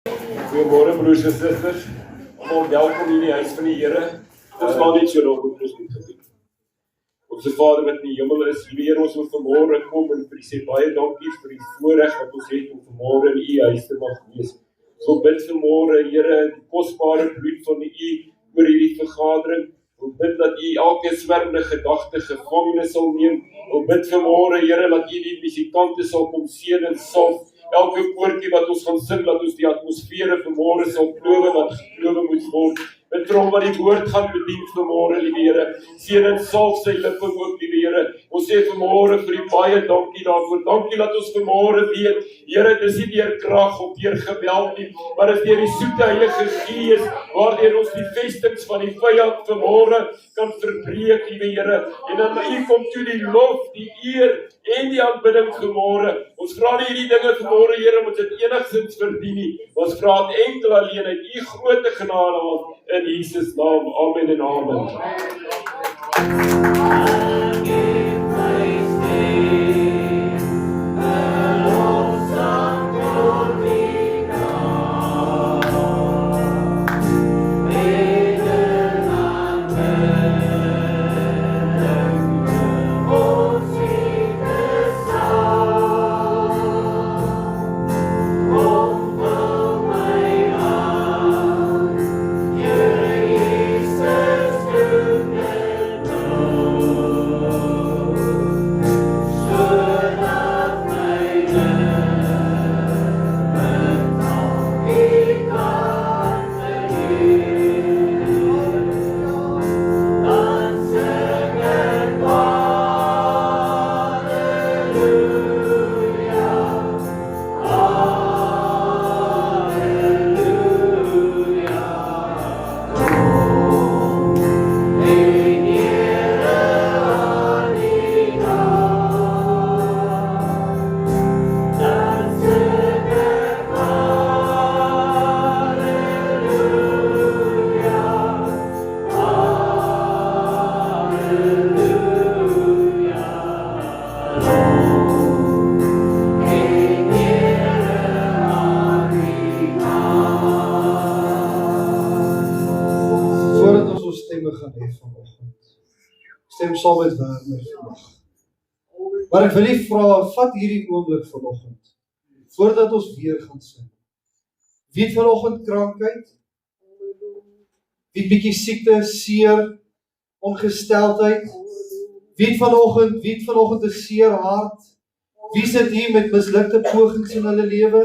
Goeiemôre broers en susters. Almal welkom in die huis van die Here. Ons gaan net so lank op ons moet gebed. Ons Vader wat in die hemel is, Here, ons wil vanmôre kom en vir U sê baie dankie vir die voorreg wat ons het om vanmôre in U huis te mag wees. So bid vanmôre, Here, die kosbare bloed van U oor hierdie vergadering. Ons bid dat U elke swerwende gedagte gevangene sal neem. Ons bid vanmôre, Here, dat U die musikante sal kom seën en salf. Elke koortjie wat ons gaan sing, dat ons die atmosfere vanmôre sal klowe wat geklowe moet word. Bid vir hom wat die woord gaan bedien vanmôre, liewe Here. Seën en salf sy lippe ook, liewe Here. Ons sê vanmôre vir U baie dankie daarvoor. Dankie dat ons vanmôre weet, Here, dis nie deur krag of deur geweld nie, maar dis deur die soete Heilige Gees waardeur ons die vestings van die vyand vanmôre kan verbreek, liewe Here. En dan U kom toe die lof, die eer en die aanbidding vanmôre. Ons vra nie hierdie dinge vanmôre, Here, om dit enigstens verdien nie. Ons vra dit enkel alleen uit U groot genade af in Jesus naam. Amen en amen. Saam met Werner vandag. Maar ek wil nie vra, vat hierdie oomblik vanoggend, voordat ons weer gaan sing. Wie het vanoggend krankheid? Wie het bietjie siekte, seer, ongesteldheid? Wie het vanoggend 'n seer hart? Wie sit hier met mislukte pogings in hulle lewe?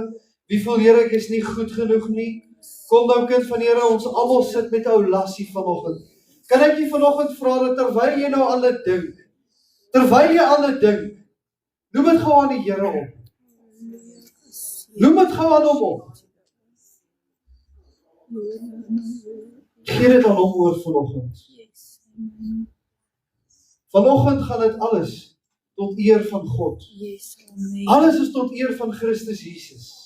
Wie voel, Here, ek is nie goed genoeg nie? Kom nou, kind van Here, ons almal sit met 'n ou lassie vanoggend. Kan ek jy vanoggend vra dat terwyl jy nou aan dit dink, noem dit gou aan die Here op. Noem dit gou aan hom op. Gee dit aan hom oor vanoggend. Vanoggend gaan dit alles tot eer van God. Alles is tot eer van Christus Jesus.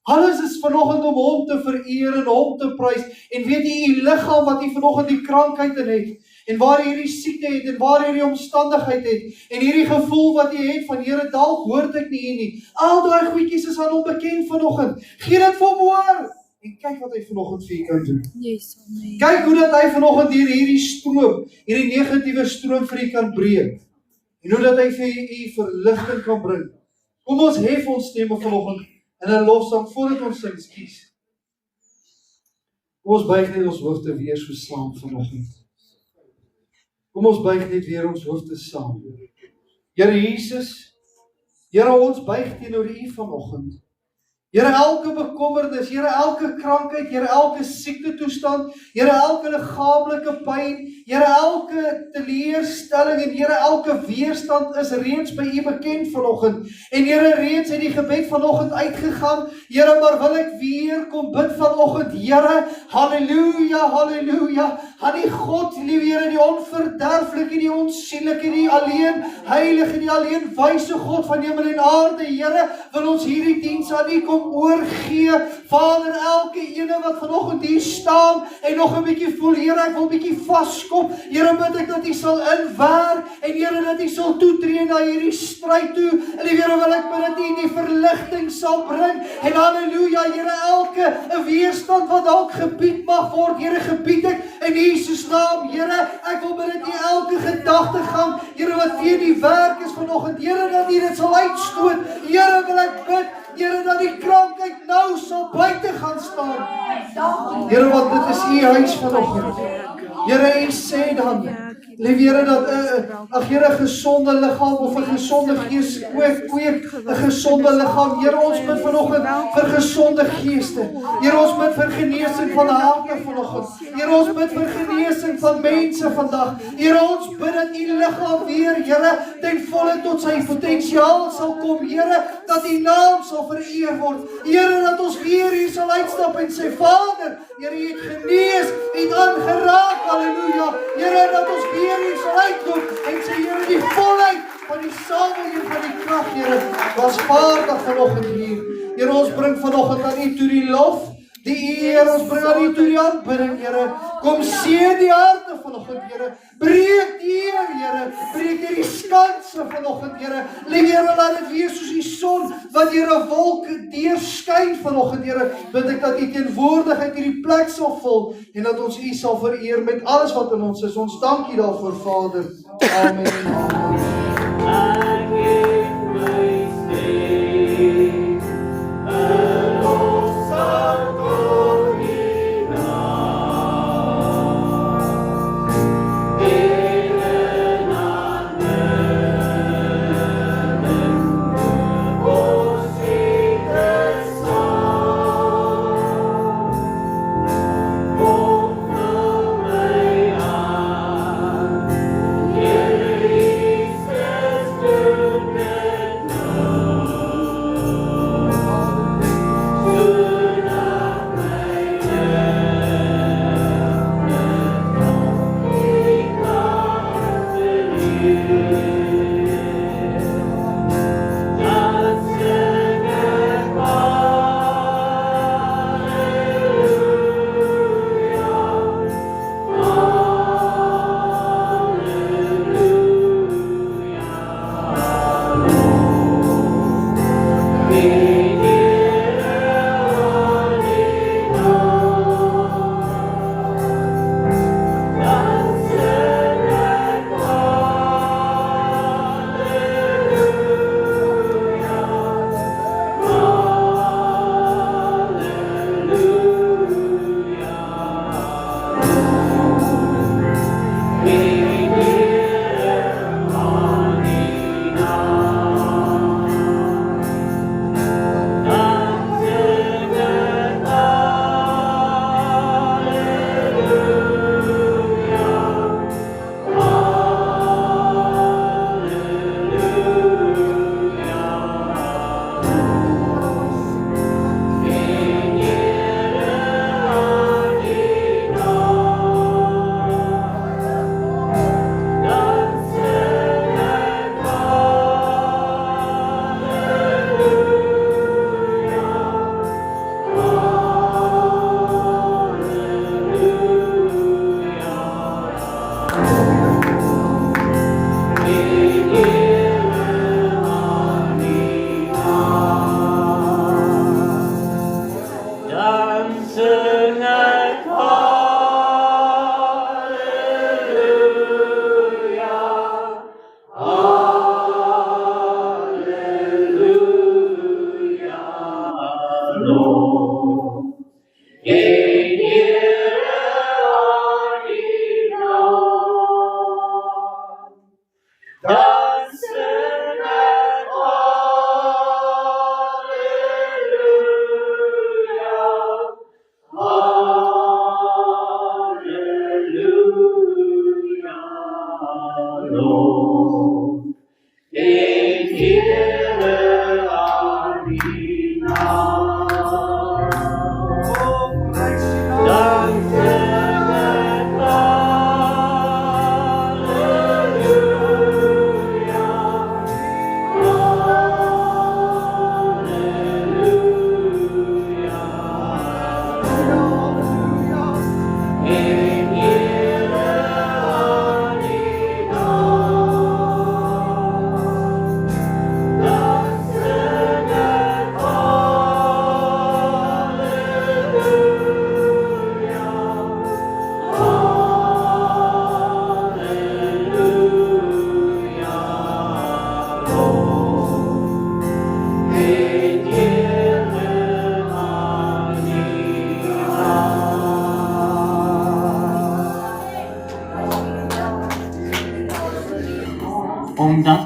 Alles is vanoggend om hom te vereer en hom te prys. En weet jy, die liggaam wat jy vanoggend die krankheid in het, en waar jy hierdie siekte het, en waar jy hierdie omstandigheid het, en hierdie gevoel wat jy het van, Here, dalk hoort ek nie hier nie. Al daai goedjies is aan hom bekend vanoggend. Gee dit vir hom oor. En kyk wat hy vanoggend vir jou kan doen. Kyk hoe dat hy vanoggend hierdie stroom, hierdie negatiewe stroom vir jou kan breek. En hoe dat hy vir jou verligting kan bring. Kom ons hef ons stemme vanoggend in 'n lofsang voordat ons sing, skies. Kom ons buig net ons hoofde weer so saam vanoggend. Kom ons buig net weer ons hoofde saam. Here Jesus, Here, ons buig teenoor U vanoggend. Here, elke bekommernis, Here, elke krankheid, Here, elke siekte toestand, Here, elke liggaamlike pyn, Here, elke teleurstelling en Here, elke weerstand is reeds by U bekend vanoggend. En Here, reeds het die gebed vanoggend uitgegaan. Here, maar wil ek weer kom bid vanoggend, Here, halleluja, halleluja, aan die God, liewe Here, die onverderflike, die onsienlike, die alleen heilige, die alleen wyse God van hemel en aarde, Here, wil ons hierdie diens aan U kom oorgee. Vader, elke ene wat vanoggend hier staan en nog 'n bietjie voel, Here, ek wil 'n bietjie vaskom. Here, bid ek dat U sal inwerk en Here, dat U sal toetree na hierdie stryd toe. En Here, wil ek bid dat U die verligting sal bring en halleluja, Here, elke weerstand wat dalk gebied mag word, Here, gebied ek in Jesus naam, Here, ek wil bid dat U elke gedagtegang, Here, wat teen die werk is vanoggend, Here, dat U dit sal uitstoot, Here, wil ek bid, Here, dat die krankheid nou sal buite gaan staan. Here, want dit is U huis vanoggend. Here, U sê dan, lief Here, dat Here, 'n gesonde liggaam of 'n gesonde gees kweek 'n gesonde liggaam. Here, ons bid vanoggend vir gesonde geeste. Here, ons bid vir genesing van harte vanoggend. Here, ons bid vir genesing van mense vandag. Here, ons bid dat U liggaam weer, Here, ten volle tot sy potensiaal sal kom. Here, dat U naam sal vereer word. Here, dat ons weer hier sal uitstap en sê, Vader, Here, U het genees, U het aangeraak, halleluja. Here, dat ons weer hier sal uitloop en sê, Here, die volheid van die sameling van die krag, Here, was vaardig vanoggend hier. Here, ons bring vanoggend aan U toe die lof, die eer, ons bring aan U toe die aanbidding, Here. Kom seën die harte vanoggend, Here. Breek die eer, Here. Breek hierdie skanse vanoggend, Here. Lief Here, laat dit wees soos die son wat deur 'n wolk deurskyn vanoggend, Here. Bid ek dat U teenwoordigheid hierdie plek sal vul en dat ons U sal vereer met alles wat in ons is. Ons dank U daarvoor, Vader. Amen. Hallelujah.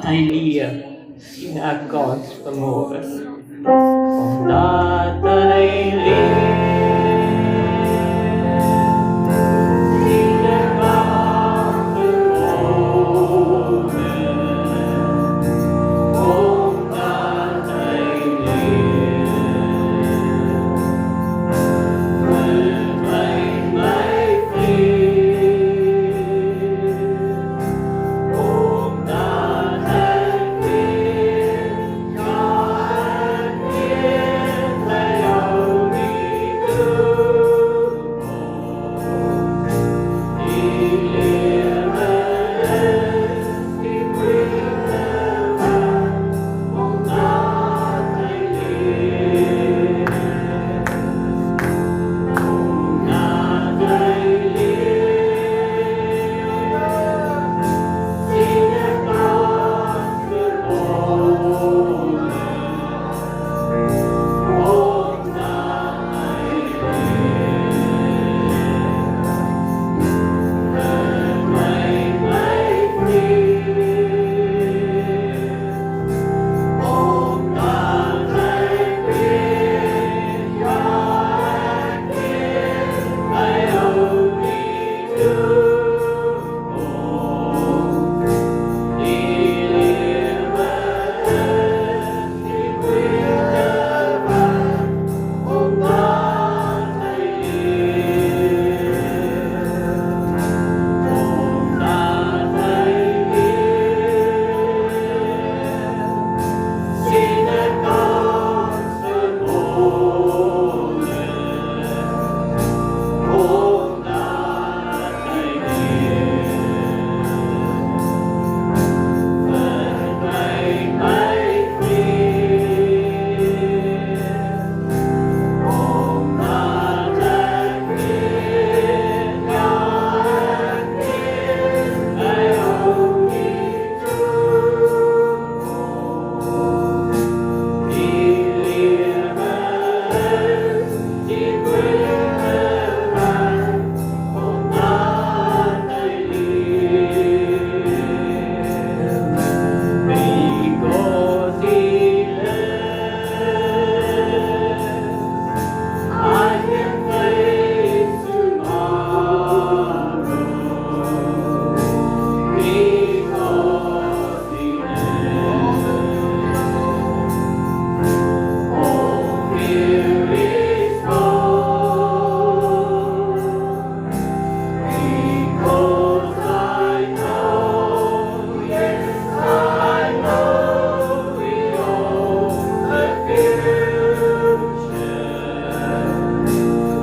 hy leef, sien ek kans vanmôre. Omdat hy leef, sien ek kans vanmôre. Omdat hy leef, verdwyn my vrees. Omdat ek weet, ja, ek weet, hy hou nie toekoms. Die lewe is die moeite werd, omdat hy leef. Omdat hy leef, sien ek kans vanmôre. Omdat hy verdwyn my vrees. Omdat ek weet, ja, ek weet, hy hou nie toekoms. Die lewe is die moeite werd, omdat hy leef. Omdat hy leef, sien ek kans vanmôre. Omdat hy leef, verdwyn my vrees. Omdat ek weet, ja, ek weet, hy hou nie toekoms. Die lewe is die moeite werd, omdat hy leef. Because he lives, I can face tomorrow. Because he lives, all fear is gone. Because I know, yes, I know we own the future.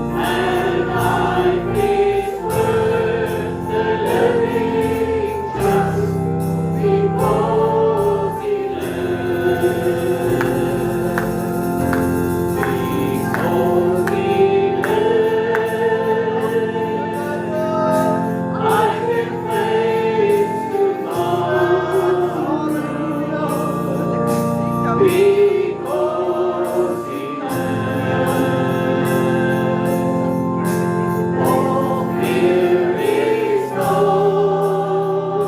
And life is worth the living just because he lives. Because he lives, I can face tomorrow. Because he lives, all fear is gone.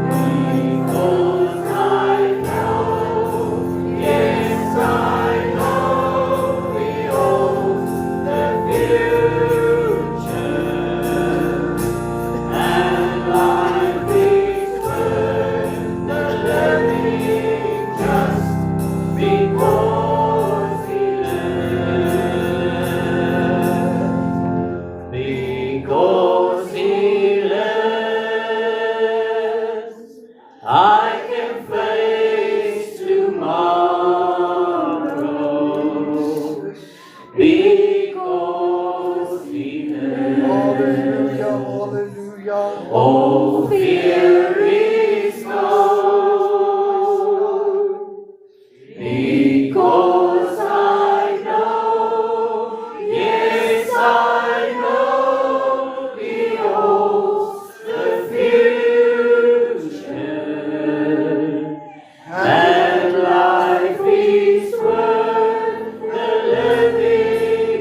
Because I know, yes, I know we own the future. And life is worth the living just because he lives. Because he lives, I can face tomorrow. Because he lives, all fear is gone. Because I know, yes, I know he holds the future. And life is worth the living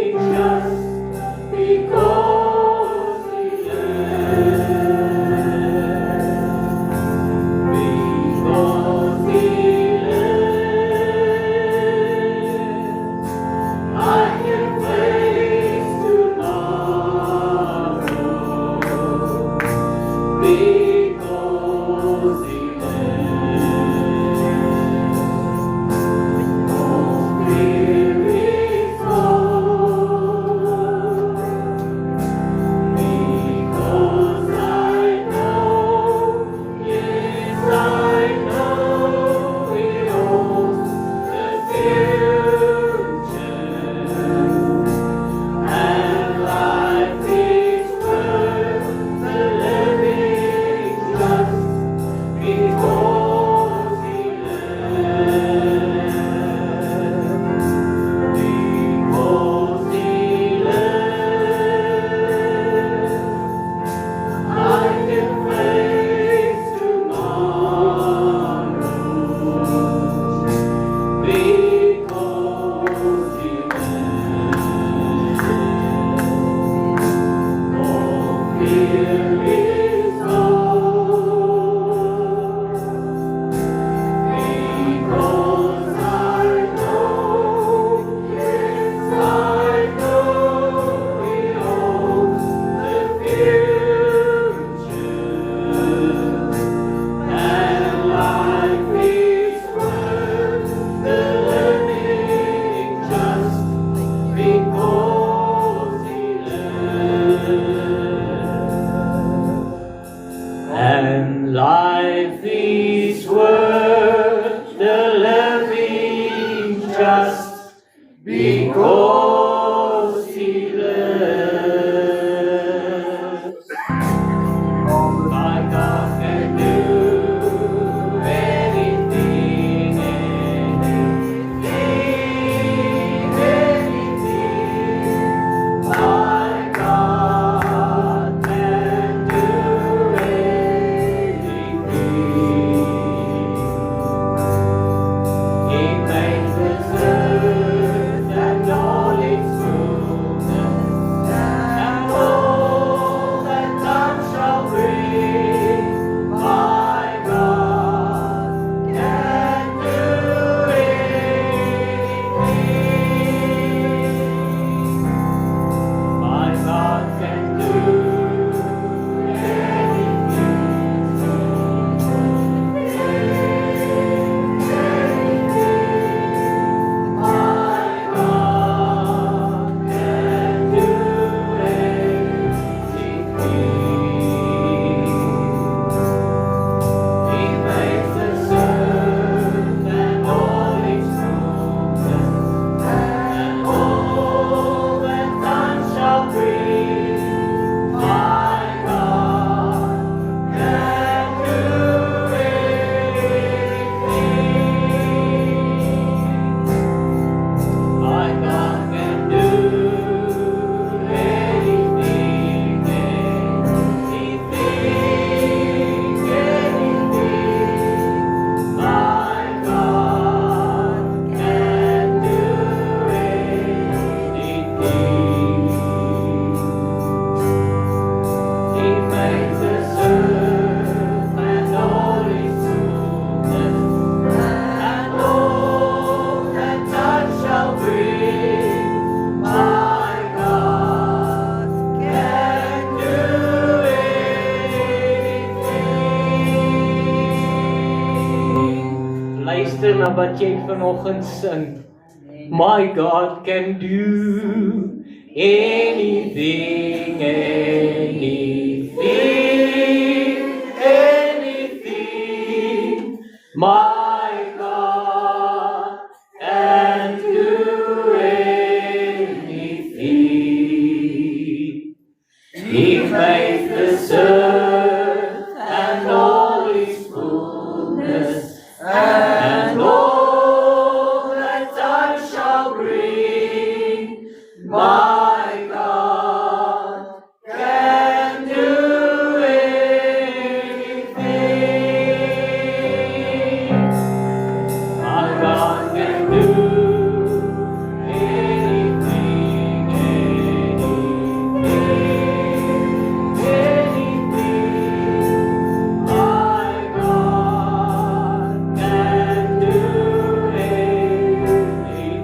because He lives. And life is worth the living just because He lives. My God can do anything, anything. My God can do anything. He makes the earth and all its fullness, and all that time shall bring. My God can do anything. My God can do luister na wat jy vanoggend sing. My God can do anything, anything, anything. My God can do anything. He makes the earth and all its fullness, and all that time shall bring. My God can do anything. My God can do anything, anything. My God can do anything.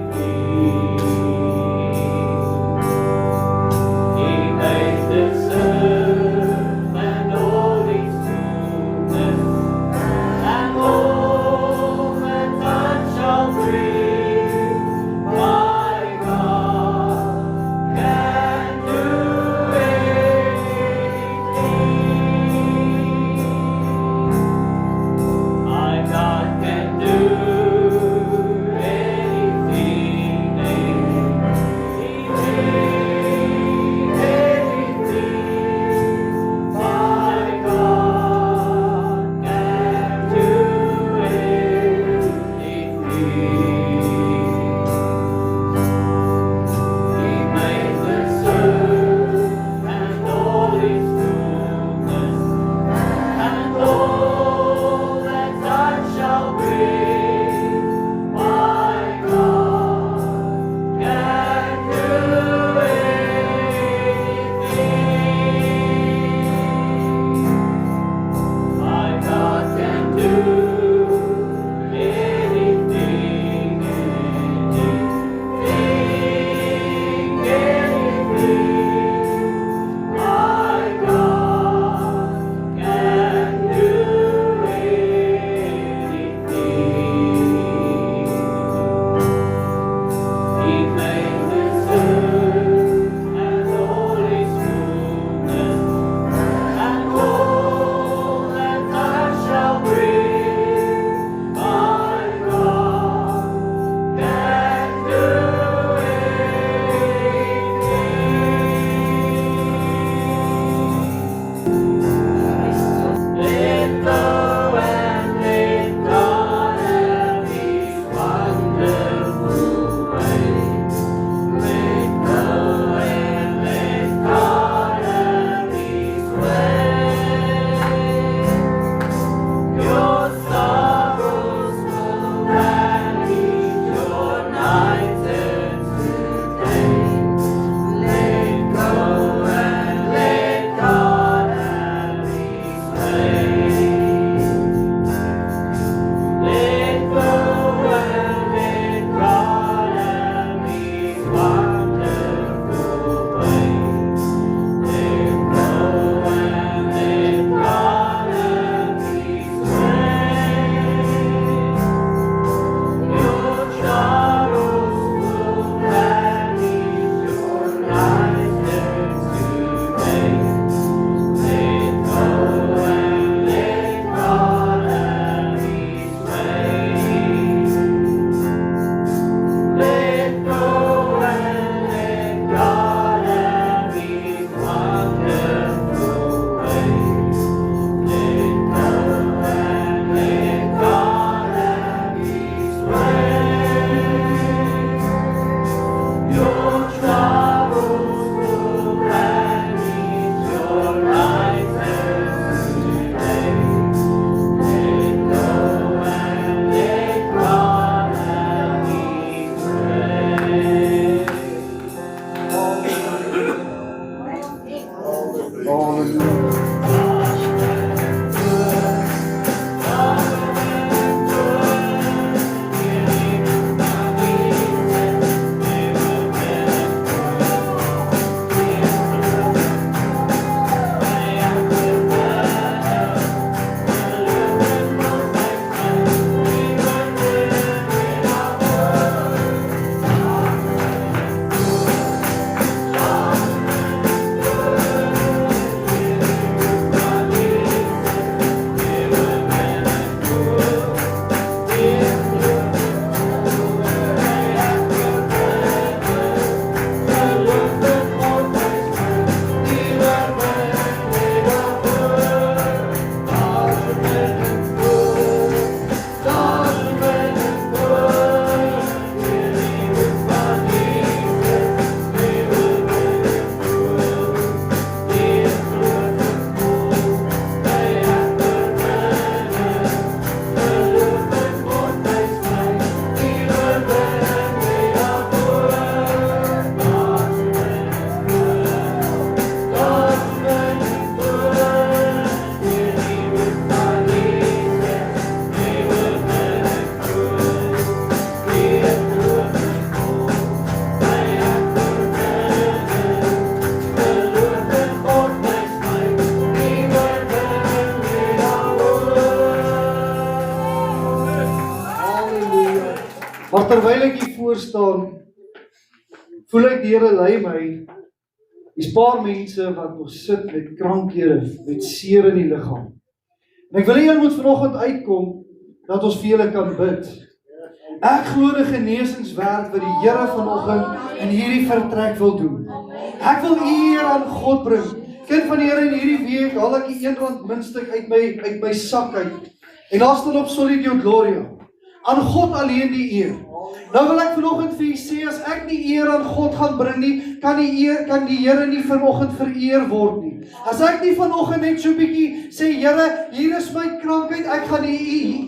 voor staan, voel ek die Here lei my. Dis paar mense wat nog sit met krankhede, met seer in die liggaam. En ek wil hê julle moet vanoggend uitkom dat ons vir julle kan bid. Ek glo die genesingswerk wat die Here vanoggend in hierdie vertrek wil doen. Ek wil eer aan God bring. Kind van die Here, in hierdie week haal ek die R1 muntstuk uit my sak uit. En daar staan op Solid Deo Gloria. Aan God alleen die eer. Nou wil ek vanoggend vir julle sê, as ek nie eer aan God gaan bring nie, kan die Here nie vanoggend vereer word nie. As ek nie vanoggend net so 'n bietjie sê, Here, hier is my krankheid, ek gaan U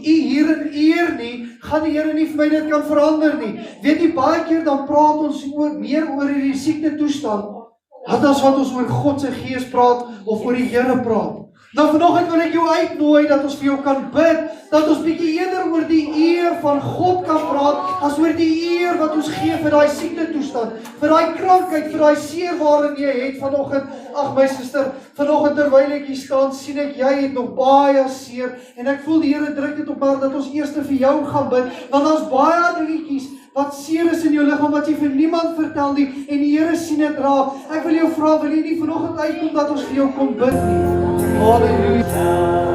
hierin eer nie, gaan die Here nie vir my dit kan verander nie. Weet jy, baie keer dan praat ons meer oor hierdie siekte toestand, as wat ons oor God se gees praat, of oor die Here praat. Nou vanoggend wil ek jou uitnooi, dat ons vir jou kan bid, dat ons bietjie eerder oor die eer van God kan praat, as oor die eer wat ons gee vir daai siekte toestand, vir daai krankheid, vir daai seer waarin jy het vanoggend. Ag my suster, vanoggend terwyl ek hier staan, sien ek jy het nog baie seer, en ek voel die Here druk dit op my, dat ons eers vir jou gaan bid, want daar's baie dingetjies wat seer is in jou liggaam, wat jy vir niemand vertel nie, en die Here sien dit raak. Ek wil jou vra, wil jy nie vanoggend uitkom, dat ons vir jou kom bid nie? Halleluja.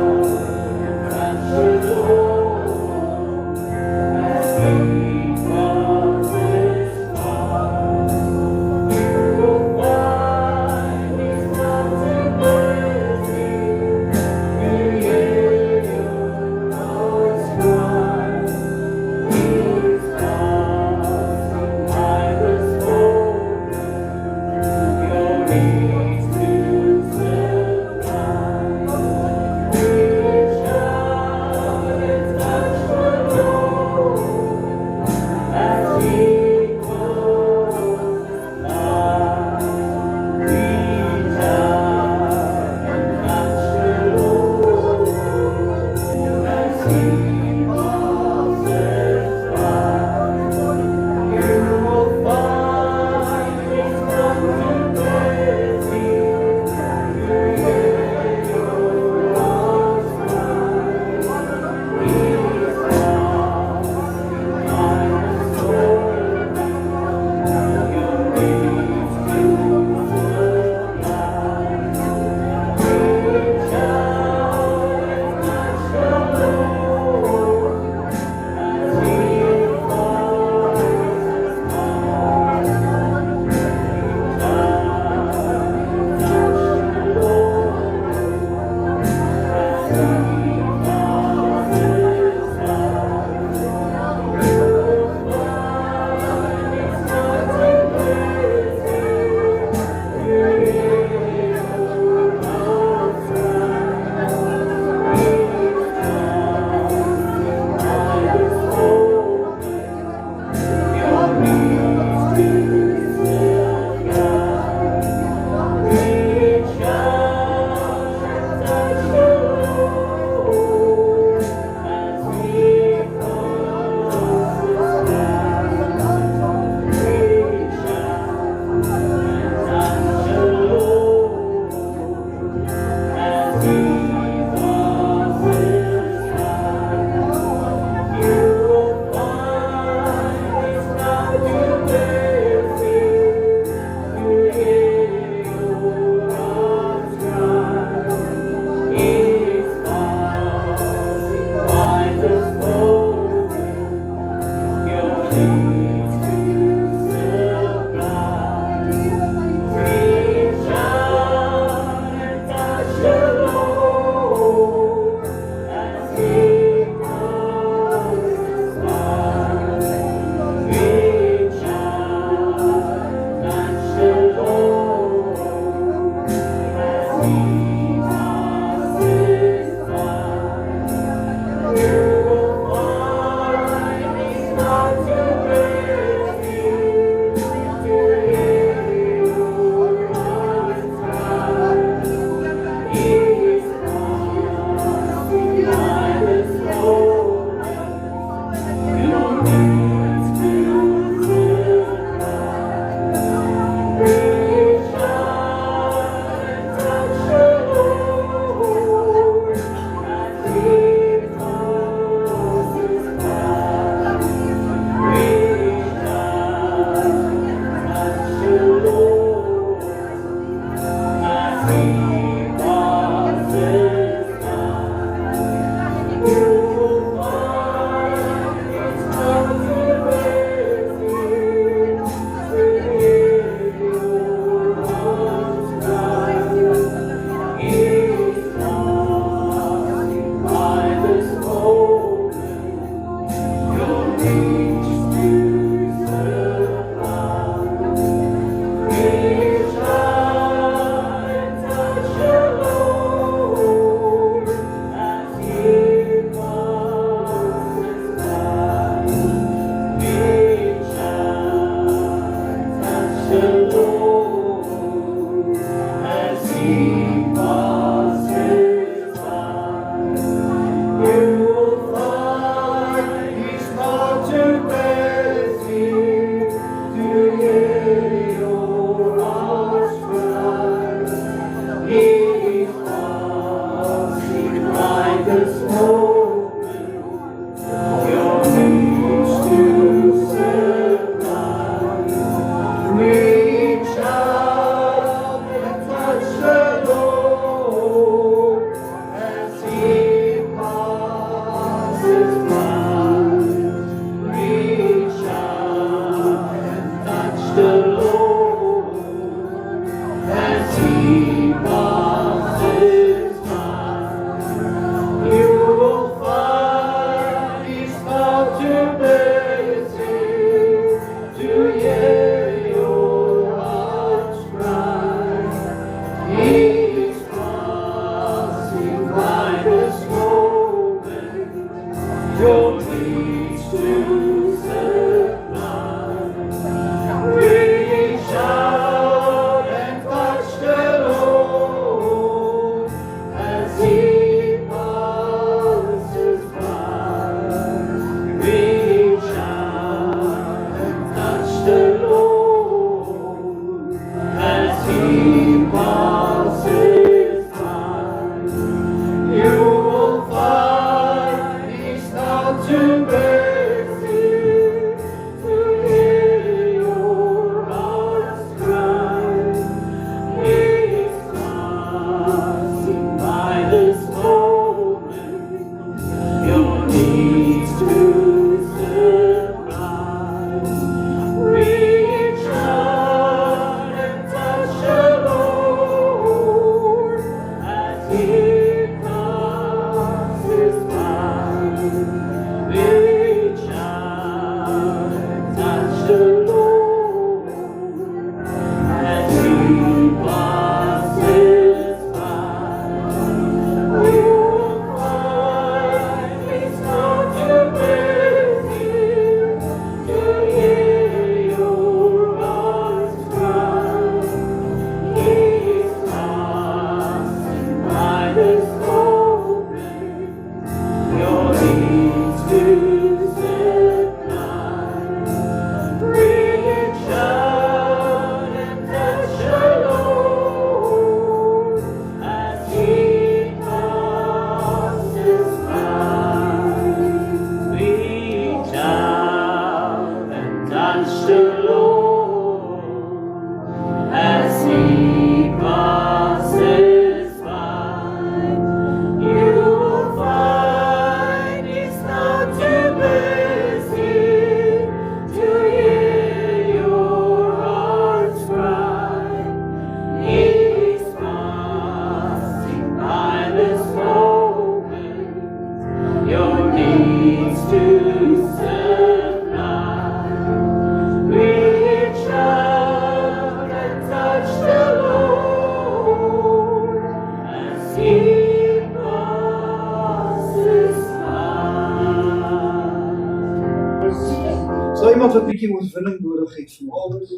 Iemand wat 'n bietjie oorwinning nodig het vanaand.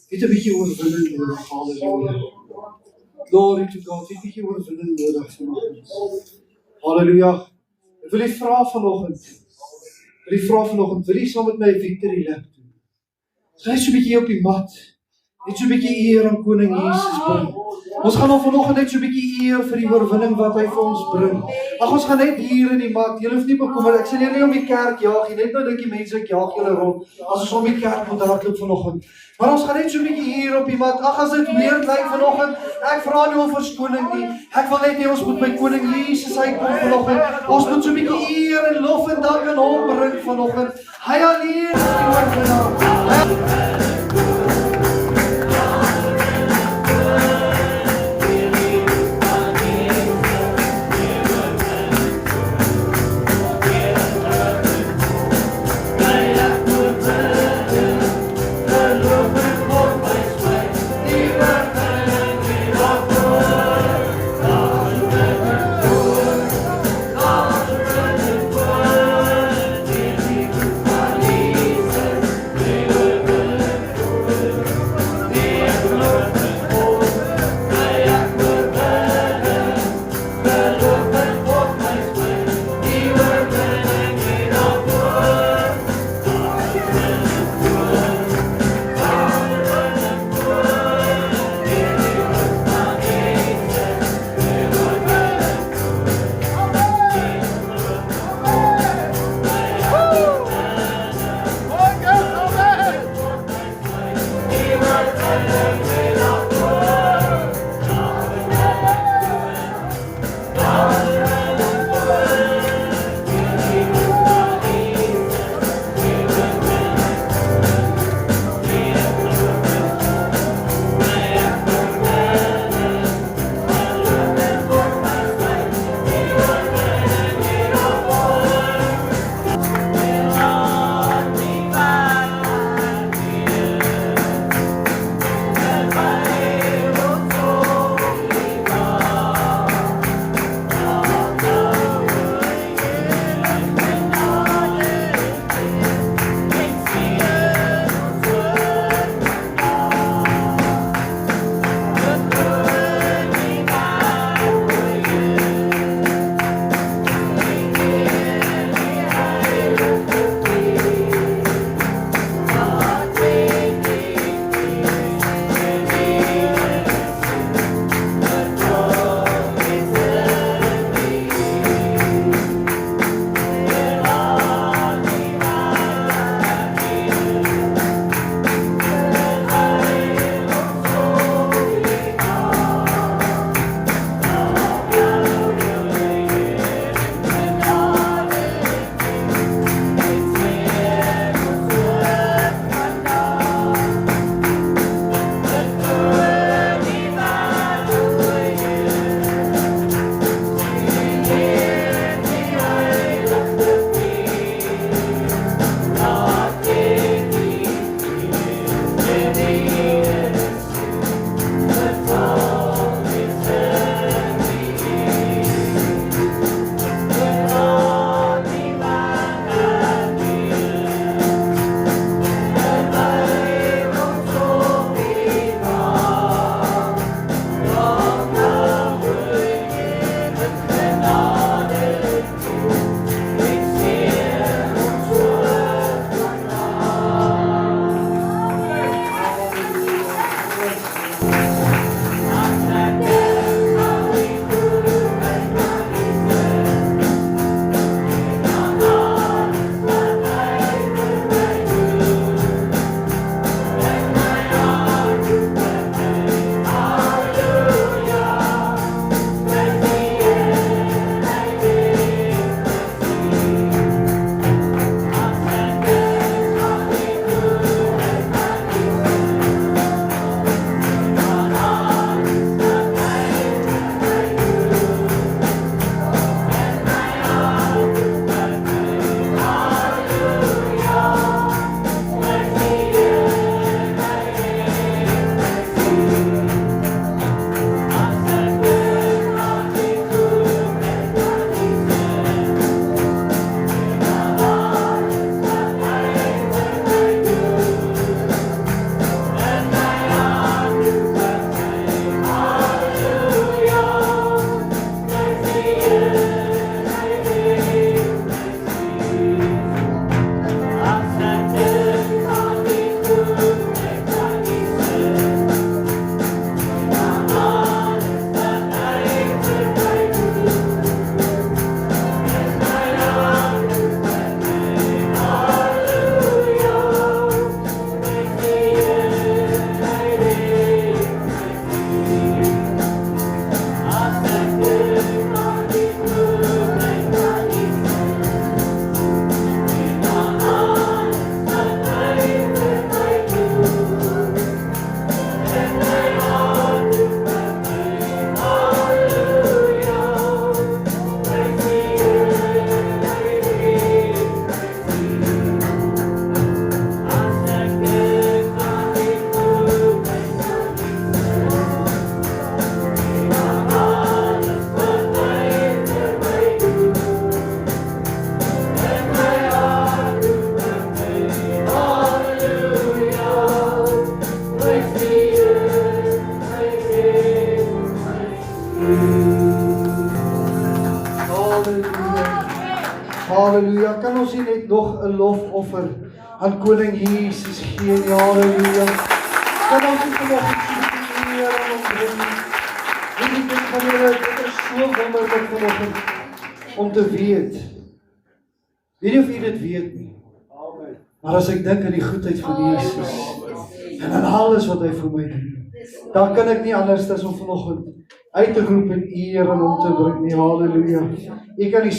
Het 'n bietjie oorwinning nodig, halleluja. Glory to God, het 'n bietjie oorwinning nodig vanaand. Halleluja. Ek wil jy vra vanoggend. Wil jy saam met my 'n victory lap doen? Gaan so 'n bietjie op die mat. Net so 'n bietjie eer aan koning Jesus bring. Ons gaan hom vanoggend net so 'n bietjie eer vir die oorwinning wat hy vir ons bring. Ag, ons gaan net hier in die mat. Julle hoef nie bekommer. Ek sê julle nie om die kerk jaag nie. Net nou dink die mense ek jaag julle rond as ons om die kerk moet hardloop vanoggend. Maar ons gaan net so 'n bietjie hier op die mat. Ag, as dit weird lyk vanoggend, ek vra nie om verskoning nie. Ek wil net hê ons moet by koning Jesus uitkom vanoggend. Ons moet so 'n bietjie eer en lof en dank aan hom bring vanoggend. Hy alleen is die oorwinnaar. Halleluja. Kan ons nie net nog 'n lofoffer aan koning Jesus gee nie? Halleluja. Kan ons nie nog iets meer aan hom bring? Dit is van julle, dit is so wonderlik vanoggend om te weet. Weet jy of jy dit weet nie? Maar as ek dink aan die goedheid van Jesus, en in alles wat hy vir my doen. Dan kan ek nie anders as om vanoggend uit te roep en eer aan hom te bring nie. Halleluja. Jy kan nie